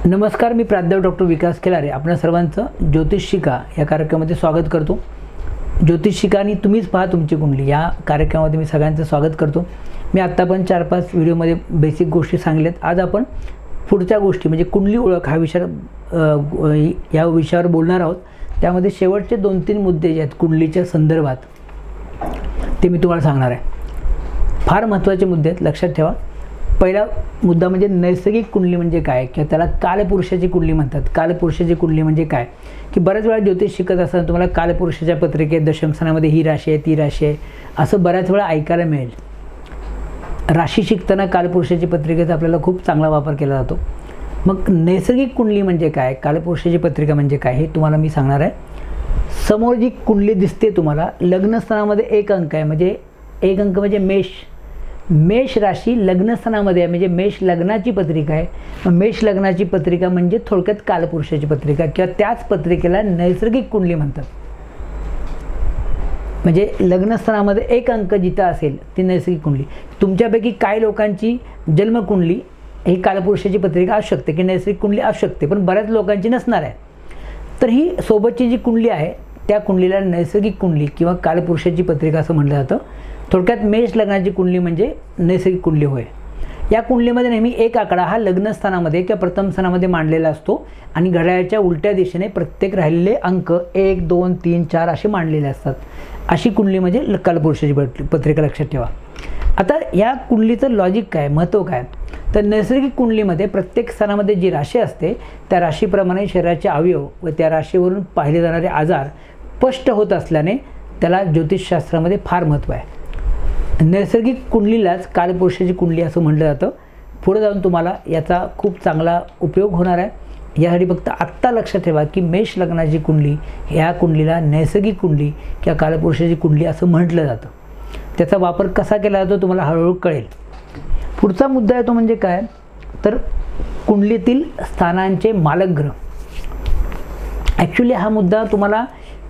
नमस्कार, मी प्राध्यापक डॉक्टर विकास खिलारे आपल्या सर्वांचं ज्योतिष शिका या कार्यक्रमामध्ये स्वागत करतो. ज्योतिष शिका आणि तुम्हीच पहा तुमची कुंडली या कार्यक्रमामध्ये मी सगळ्यांचं स्वागत करतो. मी आत्ता पण 4-5 व्हिडिओमध्ये बेसिक गोष्टी सांगितल्यात. आज आपण पुढच्या गोष्टी म्हणजे कुंडली ओळख हा विषय या विषयावर बोलणार आहोत. त्यामध्ये शेवटचे 2-3 मुद्दे जे आहेत कुंडलीच्या संदर्भात ते मी तुम्हाला सांगणार आहे. फार महत्त्वाचे मुद्दे आहेत, लक्षात ठेवा. पहिला मुद्दा म्हणजे नैसर्गिक कुंडली म्हणजे काय, किंवा त्याला कालपुरुषाची कुंडली म्हणतात. कालपुरुषाची कुंडली म्हणजे काय की बऱ्याच वेळा ज्योतिष शिकत असताना तुम्हाला कालपुरुषाच्या पत्रिकेत दशमस्थानामध्ये ही राशी आहे, ती राशी आहे, असं बऱ्याच वेळा ऐकायला मिळेल. राशी शिकताना कालपुरुषाची पत्रिकेचा आपल्याला खूप चांगला वापर केला जातो. मग नैसर्गिक कुंडली म्हणजे काय, कालपुरुषाची पत्रिका म्हणजे काय हे तुम्हाला मी सांगणार आहे. समोर जी कुंडली दिसते तुम्हाला, लग्नस्थानामध्ये एक अंक आहे, म्हणजे एक अंक म्हणजे मेष राशी लग्नस्थानामध्ये आहे, म्हणजे मेष लग्नाची पत्रिका आहे. मेष लग्नाची पत्रिका म्हणजे थोडक्यात कालपुरुषाची पत्रिका, किंवा त्याच पत्रिकेला नैसर्गिक कुंडली म्हणतात. म्हणजे लग्नस्थानामध्ये एक अंक जिथं असेल ती नैसर्गिक कुंडली. तुमच्यापैकी काही लोकांची जन्मकुंडली ही कालपुरुषाची पत्रिका असू शकते, की नैसर्गिक कुंडली असू शकते, पण बऱ्याच लोकांची नसणार आहे. तर ही सोबतची जी कुंडली आहे त्या कुंडलीला नैसर्गिक कुंडली किंवा कालपुरुषाची पत्रिका असं म्हटलं जातं. थोडक्यात मेष लग्नाची कुंडली म्हणजे नैसर्गिक कुंडली होय. या कुंडलीमध्ये नेहमी एक आकडा हा लग्नस्थानामध्ये किंवा प्रथम स्थानामध्ये मांडलेला असतो आणि घड्याळाच्या उलट्या दिशेने प्रत्येक राहिलेले अंक 1, 2, 3, 4 असे मांडलेले असतात. अशी कुंडली म्हणजे कालपुरुषाची पत्रिका, लक्षात ठेवा. आता या कुंडलीचं लॉजिक काय, महत्त्व काय, तर नैसर्गिक कुंडलीमध्ये प्रत्येक स्थानामध्ये जी राशी असते त्या राशीप्रमाणे शरीराचे अवयव व त्या राशीवरून पाहिले जाणारे आजार स्पष्ट होत असल्याने त्याला ज्योतिषशास्त्रामध्ये फार महत्त्व आहे. नैसर्गिक कुंडलीलाच कालपुरुषाची कुंडली असं म्हटलं जातं. पुढे जाऊन तुम्हाला याचा खूप चांगला उपयोग होणार आहे. यासाठी फक्त आत्ता लक्षात ठेवा की मेष लग्नाची कुंडली ह्या कुंडलीला नैसर्गिक कुंडली किंवा कालपुरुषाची कुंडली असं म्हटलं जातं. त्याचा वापर कसा केला जातो तुम्हाला हळूहळू कळेल. पुढचा मुद्दा आहे तो म्हणजे काय, तर कुंडलीतील स्थानांचे मालक ग्रह. ॲक्च्युली हा मुद्दा तुम्हाला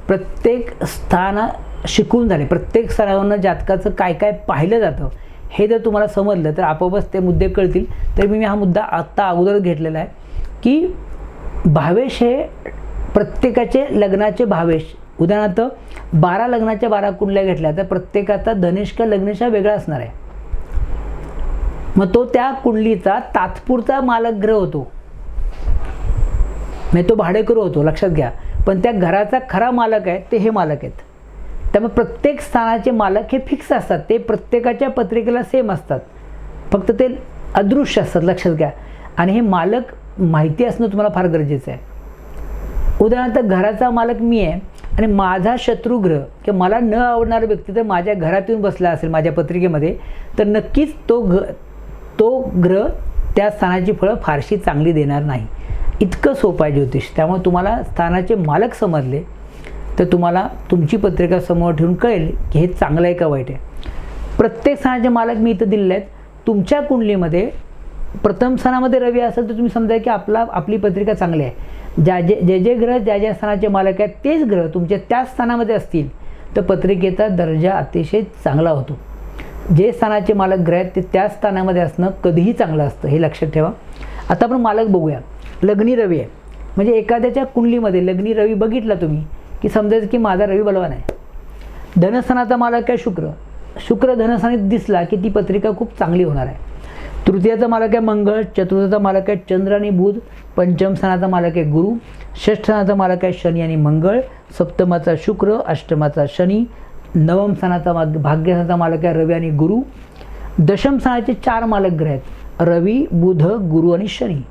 प्रत्येक स्थान शिकून झाले, प्रत्येक स्थानावरनं जातकाचं काय काय पाहिलं जातं हे जर तुम्हाला समजलं तर आपोआपच ते मुद्दे कळतील. तर मी हा मुद्दा आत्ता अगोदर घेतलेला आहे की भावेश हे प्रत्येकाचे लग्नाचे भावेश. उदाहरणार्थ 12 लग्नाच्या 12 कुंडल्या घेतल्या तर प्रत्येकाचा धनेश किंवा लग्नेशा वेगळा असणार आहे. मग तो त्या कुंडलीचा तात्पुरता मालक ग्रह होतो, म्हणजे तो भाडेकरू होतो, लक्षात घ्या. पण त्या घराचा खरा मालक आहे ते हे मालक आहेत. त्यामुळे प्रत्येक स्थानाचे मालक हे फिक्स असतात, ते प्रत्येकाच्या पत्रिकेला सेम असतात, फक्त ते अदृश्य असतात, लक्षात घ्या. आणि हे मालक माहिती असणं तुम्हाला फार गरजेचं आहे. उदाहरणार्थ घराचा मालक मी आहे आणि माझा शत्रुग्रह किंवा मला न आवडणारा व्यक्ती जर माझ्या घरात येऊन बसला असेल माझ्या पत्रिकेमध्ये, तर नक्कीच तो ग्रह त्या स्थानाची फळं फारशी चांगली देणार नाही. इतकं सोपं आहे ज्योतिष. त्यामुळे तुम्हाला स्थानाचे मालक समजले तर तुम्हाला तुमची पत्रिका समोर ठेवून कळेल की हे चांगलं आहे का वाईट आहे. प्रत्येक स्थानाचे मालक मी इथं दिलेले आहेत. तुमच्या कुंडलीमध्ये प्रथम स्थानामध्ये रवी असेल तर तुम्ही समजा की आपली पत्रिका चांगली आहे. जे ग्रह ज्या स्थानाचे मालक आहेत तेच ग्रह तुमच्या त्याच स्थानामध्ये असतील तर पत्रिकेचा दर्जा अतिशय चांगला होतो. जे स्थानाचे मालक ग्रह आहेत ते त्याच स्थानामध्ये असणं कधीही चांगलं असतं, हे लक्षात ठेवा. आता आपण मालक बघूया. लग्नी रवी आहे, म्हणजे एखाद्याच्या कुंडलीमध्ये लग्नी रवी बघितला तुम्ही की समजायचं की माझा रवी बलवान आहे. धनस्थानाचा मालक आहे शुक्र धनस्थानी दिसला की ती पत्रिका खूप चांगली होणार आहे. तृतीयाचा मालक आहे मंगळ, चतुर्थाचा मालक आहे चंद्र आणि बुध, पंचम स्थानाचा मालक आहे गुरु, षष्ठ स्थानाचा मालक आहे शनी आणि मंगळ, सप्तमाचा शुक्र, अष्टमाचा शनी, नवम स्थानाचा भाग्यस्थानाचा मालक आहे रवी आणि गुरु. दशम स्थानाचे 4 मालक ग्रह आहेत, रवी, बुध, गुरु आणि शनी.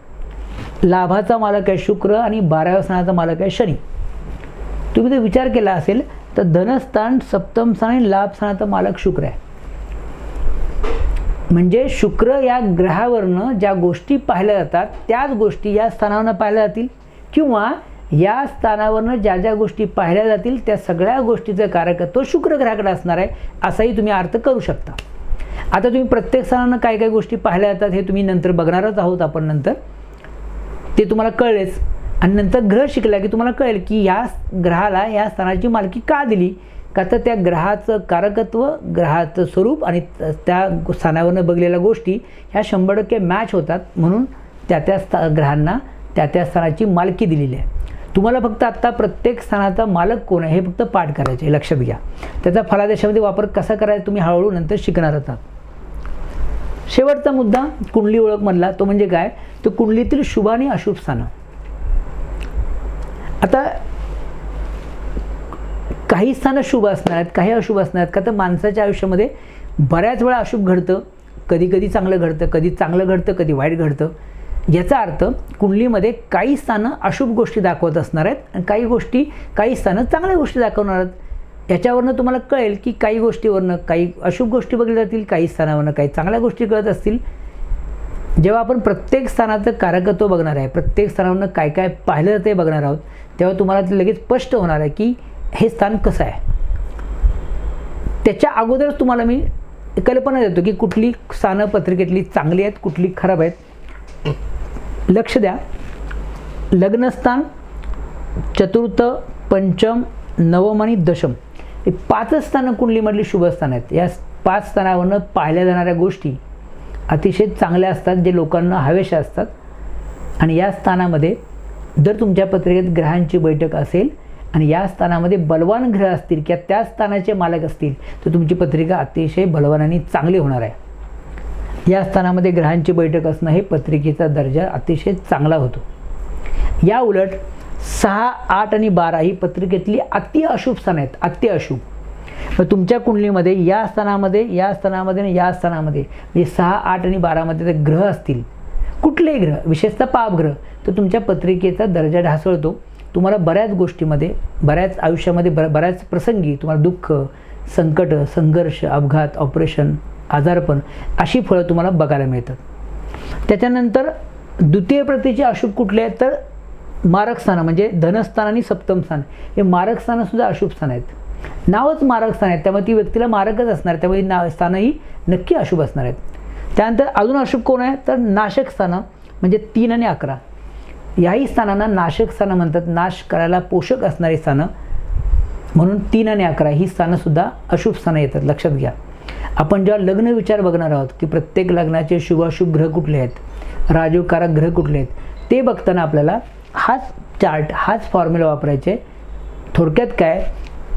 लाभाचा मालक आहे शुक्र आणि 12व्या स्थानाचा मालक आहे शनी. तुम्ही जर विचार केला असेल तर धनस्थान, सप्तम स्थान आणि लाभ स्थानाचा मालक शुक्र आहे. म्हणजे शुक्र या ग्रहावरनं ज्या गोष्टी पाहिल्या जातात त्याच गोष्टी या स्थानावरनं पाहिल्या जातील, किंवा या स्थानावरनं ज्या गोष्टी पाहिल्या जातील त्या सगळ्या गोष्टीचं कारकत्व शुक्र ग्रहाकडे असणार आहे, असाही तुम्ही अर्थ करू शकता. आता तुम्ही प्रत्येक स्थानानं काय काय गोष्टी पाहिल्या जातात हे तुम्ही नंतर बघणारच आहोत आपण, नंतर ते तुम्हाला कळलेच. आणि नंतर ग्रह शिकला की तुम्हाला कळेल की या ग्रहाला या स्थानाची मालकी का दिली, का तर त्या ग्रहाचं कारकत्व, ग्रहाचं स्वरूप आणि त्या स्थानावरनं बघलेल्या गोष्टी ह्या 100% मॅच होतात, म्हणून त्या ग्रहांना त्या त्या स्थानाची मालकी दिलेली आहे. तुम्हाला फक्त आत्ता प्रत्येक स्थानाचा मालक कोण आहे हे फक्त पाठ करायचे, लक्षात घ्या. त्याचा फलादेशामध्ये वापर कसा करायचा तुम्ही हळूहळू नंतर शिकणार आहात. शेवटचा मुद्दा कुंडली ओळखमधला तो म्हणजे काय, तर कुंडलीतील शुभ आणि अशुभ स्थानं. आता काही स्थानं शुभ असणार आहेत, काही अशुभ असणार आहेत. का तर माणसाच्या आयुष्यामध्ये बऱ्याच वेळा अशुभ घडतं, कधी कधी चांगलं घडतं, कधी चांगलं घडतं, कधी वाईट घडतं. याचा अर्थ कुंडलीमध्ये काही स्थानं अशुभ गोष्टी दाखवत असणार आहेत आणि काही स्थानं चांगल्या गोष्टी दाखवणार आहेत. याच्यावरनं तुम्हाला कळेल की काही गोष्टीवरनं काही अशुभ गोष्टी बघितल्या जातील, काही स्थानावरनं काही चांगल्या गोष्टी कळत असतील. जेव्हा आपण प्रत्येक स्थानाचं कारकत्व बघणार आहे, प्रत्येक स्थानावरनं काय काय पाहिलं जातं ते बघणार आहोत, तेव्हा तुम्हाला ते लगेच स्पष्ट होणार आहे की हे स्थान कसं आहे. त्याच्या अगोदरच तुम्हाला मी कल्पना देतो की कुठली स्थानं पत्रिकेतली चांगली आहेत, कुठली खराब आहेत. लक्ष द्या, लग्नस्थान, चतुर्थ, पंचम, नवम आणि दशम हे 5 स्थानं कुंडलीमधली शुभ स्थान आहेत. या 5 स्थानावरनं पाहिल्या जाणाऱ्या गोष्टी अतिशय चांगल्या असतात, जे लोकांना हवेशा असतात. आणि या स्थानामध्ये जर तुमच्या पत्रिकेत ग्रहांची बैठक असेल आणि या स्थानामध्ये बलवान ग्रह असतील किंवा त्या स्थानाचे मालक असतील तर तुमची पत्रिका अतिशय बलवान आणि चांगली होणार आहे. या स्थानामध्ये ग्रहांची बैठक असणं हे पत्रिकेचा दर्जा अतिशय चांगला होतो. या उलट 6, 8 आणि 12 ही पत्रिकेतली अति अशुभ स्थान आहेत, अति अशुभ. मग तुमच्या कुंडलीमध्ये या स्थानामध्ये आणि या स्थानामध्ये म्हणजे 6, 8 आणि 12मध्ये ते ग्रह असतील, कुठलेही ग्रह, विशेषतः पापग्रह, तर तुमच्या पत्रिकेचा दर्जा ढासळतो. तुम्हाला बऱ्याच गोष्टीमध्ये, बऱ्याच आयुष्यामध्ये बऱ्याच प्रसंगी तुम्हाला दुःख, संकट, संघर्ष, अपघात, ऑपरेशन, आजारपण अशी फळं तुम्हाला बघायला मिळतात. त्याच्यानंतर द्वितीय प्रतीचे अशुभ कुठले आहेत, तर मारक स्थानं म्हणजे धनस्थान आणि सप्तम स्थान हे मारक स्थानंसुद्धा अशुभ स्थान आहेत. नावच मारक स्थान आहेत, त्यामुळे ती व्यक्तीला मारकच असणार, त्यामुळे स्थानंही नक्की अशुभ असणार आहेत. त्यानंतर अजून अशुभ कोण आहे, तर नाशक स्थानं म्हणजे 3 आणि 11 याही स्थानांना नाशक स्थानं म्हणतात, नाश करायला पोषक असणारी स्थानं. म्हणून 3 आणि 11 ही स्थानंसुद्धा अशुभ स्थानं येतात, लक्षात घ्या. आपण जेव्हा लग्न विचार बघणार आहोत की प्रत्येक लग्नाचे शुभ अशुभ ग्रह कुठले आहेत, राजयोगकारक ग्रह कुठले आहेत, ते बघताना आपल्याला हाच चार्ट, हाच फॉर्म्युला वापरायचे. थोडक्यात काय,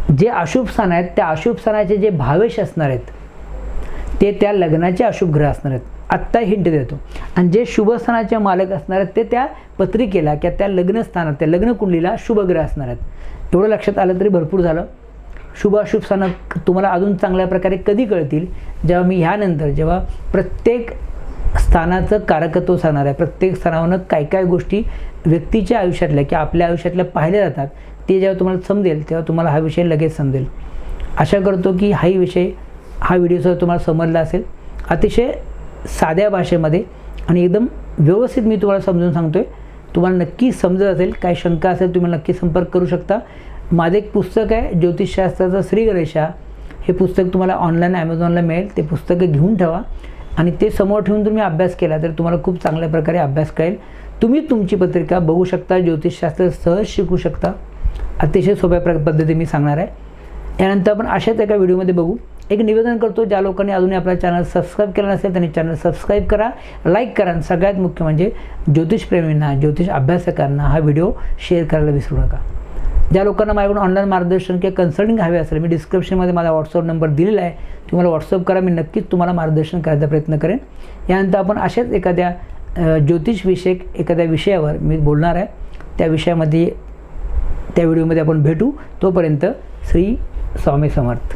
जे अशुभ स्थान आहेत त्या अशुभ स्थानाचे जे भावेश असणार आहेत ते त्या लग्नाचे अशुभ ग्रह असणार आहेत. आत्ता हिंट देतो. आणि जे शुभ स्थानाचे मालक असणार आहेत ते त्या पत्रिकेला किंवा त्या लग्नस्थानात, त्या लग्नकुंडलीला शुभ ग्रह असणार आहेत. एवढं लक्षात आलं तरी भरपूर झालं. शुभ अशुभ स्थानं तुम्हाला अजून चांगल्या प्रकारे कधी कळतील, जेव्हा मी ह्यानंतर जेव्हा प्रत्येक स्थानाचं कारकत्व सांगणार आहे, प्रत्येक स्थानावरनं काय काय गोष्टी व्यक्तीच्या आयुष्यातल्या किंवा आपल्या आयुष्यातल्या पाहिल्या जातात ते जेव्हा तुम्हाला समजेल तेव्हा तुम्हाला हा विषय लगेच समजेल. आशा करतो की हा व्हिडिओ तुम्हाला समजला असेल. अतिशय साध्या भाषेमध्ये आणि एकदम व्यवस्थित मी तुम्हाला समजून सांगतो आहे. तुम्हाला नक्की समजत असेल, काही शंका असेल तुम्ही नक्की संपर्क करू शकता. माझं एक पुस्तक आहे ज्योतिषशास्त्राचा श्री गणेशा, हे पुस्तक तुम्हाला ऑनलाईन ॲमेझॉनला मिळेल. ते पुस्तक घेऊन ठेवा आणि ते समोर ठेवून तुम्ही अभ्यास केला तर तुम्हाला खूप चांगल्या प्रकारे अभ्यास कळेल. तुम्ही तुमची पत्रिका बघू शकता, ज्योतिषशास्त्र सहज शिकू शकता. अतिशय सोप्या पद्धतीने मी सांगणार आहे. यानंतर आपण अशाच एका व्हिडिओमध्ये बघू. एक निवेदन करतो, ज्या लोकांनी अजूनही आपला चॅनल सबस्क्राईब केला नसेल त्यांनी चॅनल सबस्क्राईब करा, लाईक करा आणि सगळ्यात मुख्य म्हणजे ज्योतिषप्रेमींना, ज्योतिष अभ्यासकांना हा व्हिडिओ शेअर करायला विसरू नका. ज्या लोकांना माझ्याकडून ऑनलाईन मार्गदर्शन किंवा कन्सल्टिंग हवे असेल, मी डिस्क्रिप्शनमध्ये माझा व्हॉट्सअप नंबर दिलेला आहे, तुम्हाला व्हॉट्सअप करा. मी नक्कीच तुम्हाला मार्गदर्शन करायचा प्रयत्न करेन. यानंतर आपण अशाच एखाद्या ज्योतिषविषयक एखाद्या विषयावर मी बोलणार आहे. त्या व्हिडिओमध्ये आपण भेटू. तोपर्यंत श्री स्वामी समर्थ.